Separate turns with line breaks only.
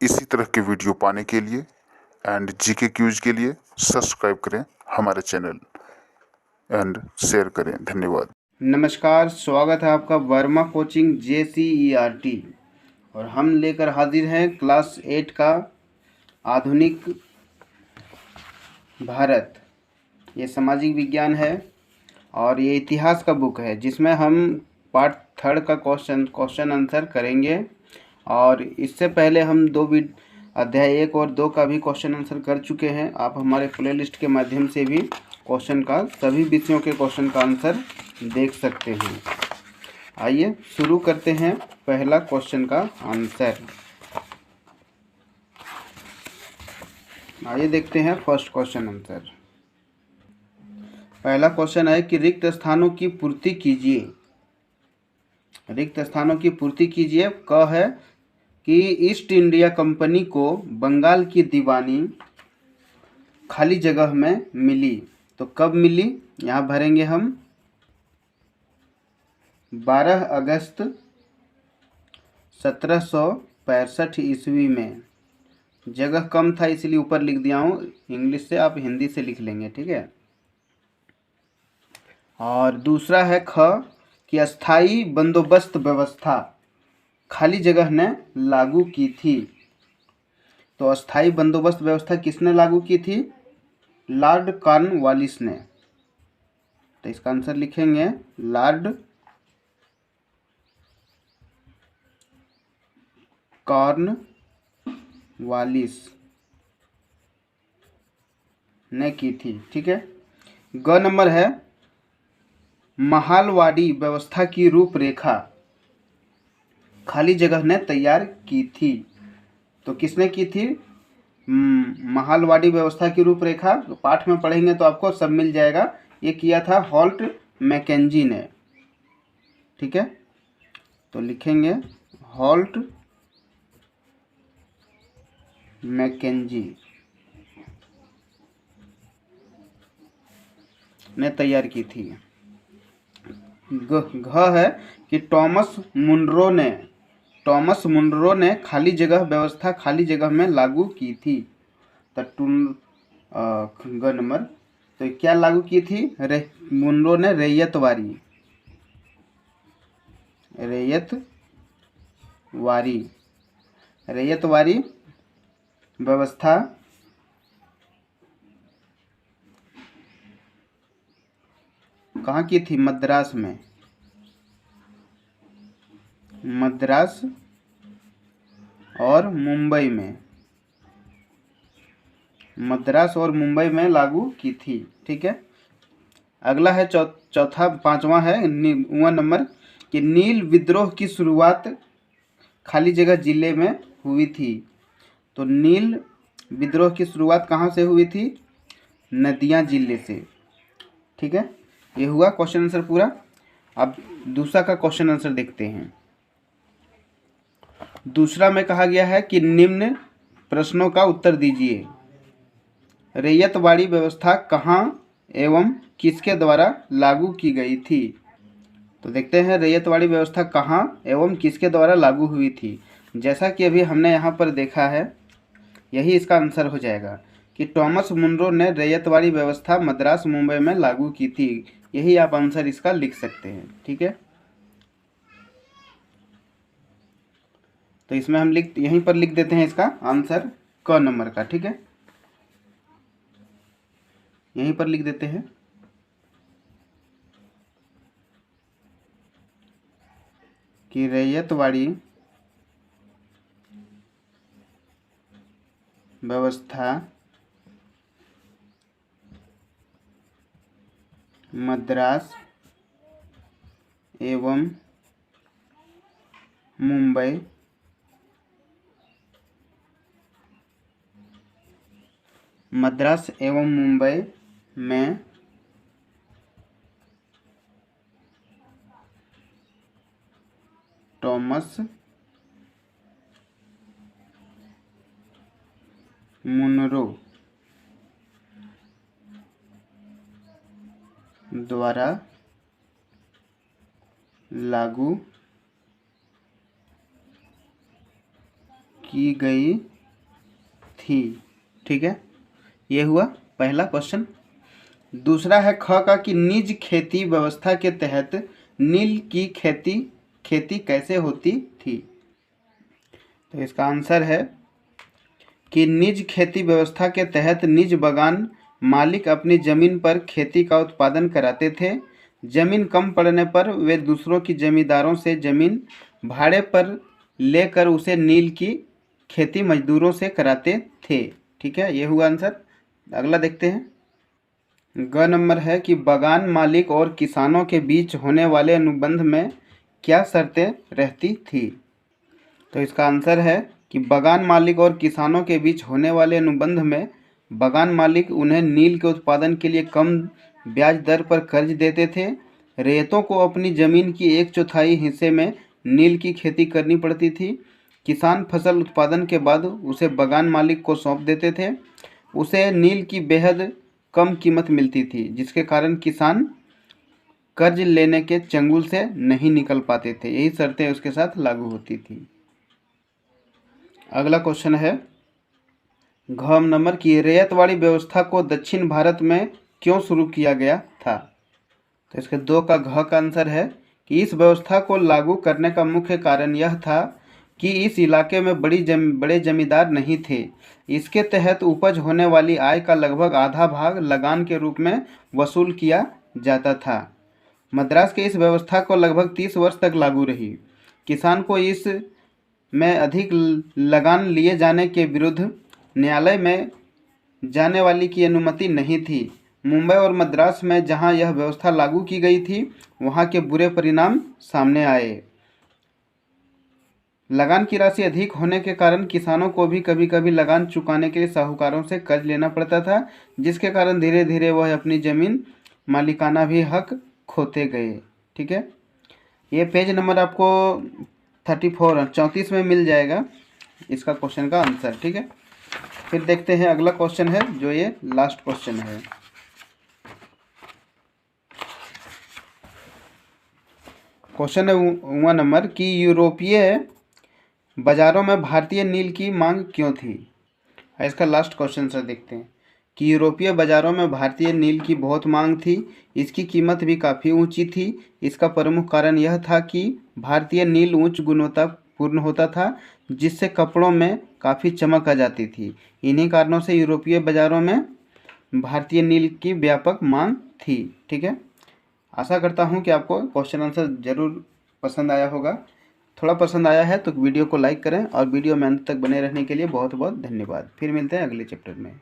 इसी तरह के वीडियो पाने के लिए एंड जीके क्यूज के लिए सब्सक्राइब करें हमारे चैनल एंड शेयर करें। धन्यवाद।
नमस्कार, स्वागत है आपका वर्मा कोचिंग JCERT और हम लेकर हाजिर हैं क्लास 8 का आधुनिक भारत। ये सामाजिक विज्ञान है और ये इतिहास का बुक है जिसमें हम पार्ट 3 का क्वेश्चन आंसर करेंगे। और इससे पहले हम अध्याय 1 और 2 का भी क्वेश्चन आंसर कर चुके हैं। आप हमारे प्लेलिस्ट के माध्यम से भी सभी विषयों के क्वेश्चन का आंसर देख सकते हैं। आइए शुरू करते हैं पहला क्वेश्चन का आंसर। आइए देखते हैं फर्स्ट क्वेश्चन आंसर। पहला क्वेश्चन है कि रिक्त स्थानों की पूर्ति कीजिए। रिक्त स्थानों की पूर्ति कीजिए क है कि ईस्ट इंडिया कंपनी को बंगाल की दीवानी खाली जगह में मिली। तो कब मिली? यहाँ भरेंगे हम 12 अगस्त 1765 ईस्वी में। जगह कम था इसलिए ऊपर लिख दिया हूँ, इंग्लिश से आप हिंदी से लिख लेंगे, ठीक है। और दूसरा है ख कि अस्थाई बंदोबस्त व्यवस्था खाली जगह ने लागू की थी। तो अस्थाई बंदोबस्त व्यवस्था किसने लागू की थी? लॉर्ड कॉर्नवालिस ने। तो इसका आंसर लिखेंगे लॉर्ड कॉर्नवालिस ने की थी, ठीक है। ग नंबर है महालवाड़ी व्यवस्था की रूपरेखा खाली जगह ने तैयार की थी। तो किसने की थी? महालवाड़ी व्यवस्था की रूपरेखा पाठ में पढ़ेंगे तो आपको सब मिल जाएगा। ये किया था हॉल्ट मैकेंजी ने, ठीक है। तो लिखेंगे हॉल्ट मैकेंजी ने तैयार की थी। घ है कि टॉमस मुनरो ने खाली जगह व्यवस्था खाली जगह में लागू की थी। ग नंबर तो क्या लागू की थी? मुनरो ने रैयतवारी व्यवस्था कहाँ की थी? मद्रास में। मद्रास और मुंबई में। मद्रास और मुंबई में लागू की थी, ठीक है। अगला है पांचवा है 1 नंबर कि नील विद्रोह की शुरुआत खाली जगह जिले में हुई थी। तो नील विद्रोह की शुरुआत कहाँ से हुई थी? नदिया जिले से, ठीक है। ये हुआ क्वेश्चन आंसर पूरा। अब दूसरा का क्वेश्चन आंसर देखते हैं। दूसरा में कहा गया है कि निम्न प्रश्नों का उत्तर दीजिए। रैयतवाड़ी व्यवस्था कहाँ एवं किसके द्वारा लागू की गई थी? तो देखते हैं रैयतवाड़ी व्यवस्था कहाँ एवं किसके द्वारा लागू हुई थी। जैसा कि अभी हमने यहाँ पर देखा है, यही इसका आंसर हो जाएगा कि टॉमस मुनरो ने रैयतवाड़ी व्यवस्था मद्रास मुंबई में लागू की थी। यही आप आंसर इसका लिख सकते हैं, ठीक है। तो इसमें हम यहीं पर लिख देते हैं इसका आंसर क नंबर का, ठीक है। यहीं पर लिख देते हैं कि रैयतवाड़ी व्यवस्था मद्रास एवं मुंबई में टॉमस मुनरो द्वारा लागू की गई थी। ठीक है, ये हुआ पहला क्वेश्चन। दूसरा है ख का कि निज खेती व्यवस्था के तहत नील की खेती कैसे होती थी। तो इसका आंसर है कि निज खेती व्यवस्था के तहत निज बागान मालिक अपनी जमीन पर खेती का उत्पादन कराते थे। जमीन कम पड़ने पर वे दूसरों की जमींदारों से जमीन भाड़े पर लेकर उसे नील की खेती मजदूरों से कराते थे। ठीक है, ये हुआ आंसर। अगला देखते हैं। ग नंबर है कि बागान मालिक और किसानों के बीच होने वाले अनुबंध में क्या शर्तें रहती थी। तो इसका आंसर है कि बागान मालिक और किसानों के बीच होने वाले अनुबंध में बागान मालिक उन्हें नील के उत्पादन के लिए कम ब्याज दर पर कर्ज देते थे। रेतों को अपनी जमीन की 1/4 हिस्से में नील की खेती करनी पड़ती थी। किसान फसल उत्पादन के बाद उसे बागान मालिक को सौंप देते थे। उसे नील की बेहद कम कीमत मिलती थी, जिसके कारण किसान कर्ज लेने के चंगुल से नहीं निकल पाते थे। यही शर्तें उसके साथ लागू होती थी। अगला क्वेश्चन है घ नंबर की रैयतवाड़ी व्यवस्था को दक्षिण भारत में क्यों शुरू किया गया था। तो इसके 2 का घ का आंसर है कि इस व्यवस्था को लागू करने का मुख्य कारण यह था कि इस इलाके में बड़े जमींदार नहीं थे। इसके तहत उपज होने वाली आय का लगभग आधा भाग लगान के रूप में वसूल किया जाता था। मद्रास के इस व्यवस्था को लगभग 30 वर्ष तक लागू रही। किसान को इस में अधिक लगान लिए जाने के विरुद्ध न्यायालय में जाने वाली की अनुमति नहीं थी। मुंबई और मद्रास में जहां यह व्यवस्था लागू की गई थी, वहां के बुरे परिणाम सामने आए। लगान की राशि अधिक होने के कारण किसानों को भी कभी कभी लगान चुकाने के लिए साहूकारों से कर्ज लेना पड़ता था, जिसके कारण धीरे धीरे वह अपनी ज़मीन मालिकाना भी हक खोते गए। ठीक है, ये पेज नंबर आपको 34 में मिल जाएगा इसका क्वेश्चन का आंसर। ठीक है, फिर देखते हैं अगला क्वेश्चन है, जो ये लास्ट क्वेश्चन है। क्वेश्चन है 1 नंबर कि यूरोपीय बाजारों में भारतीय नील की मांग क्यों थी। इसका लास्ट क्वेश्चन से देखते हैं कि यूरोपीय बाजारों में भारतीय नील की बहुत मांग थी। इसकी कीमत भी काफ़ी ऊंची थी। इसका प्रमुख कारण यह था कि भारतीय नील उच्च गुणवत्तापूर्ण होता था, जिससे कपड़ों में काफ़ी चमक आ जाती थी। इन्हीं कारणों से यूरोपीय बाज़ारों में भारतीय नील की व्यापक मांग थी। ठीक है, आशा करता हूँ कि आपको क्वेश्चन आंसर ज़रूर पसंद आया होगा। थोड़ा पसंद आया है तो वीडियो को लाइक करें और वीडियो में अंत तक बने रहने के लिए बहुत बहुत धन्यवाद। फिर मिलते हैं अगले चैप्टर में।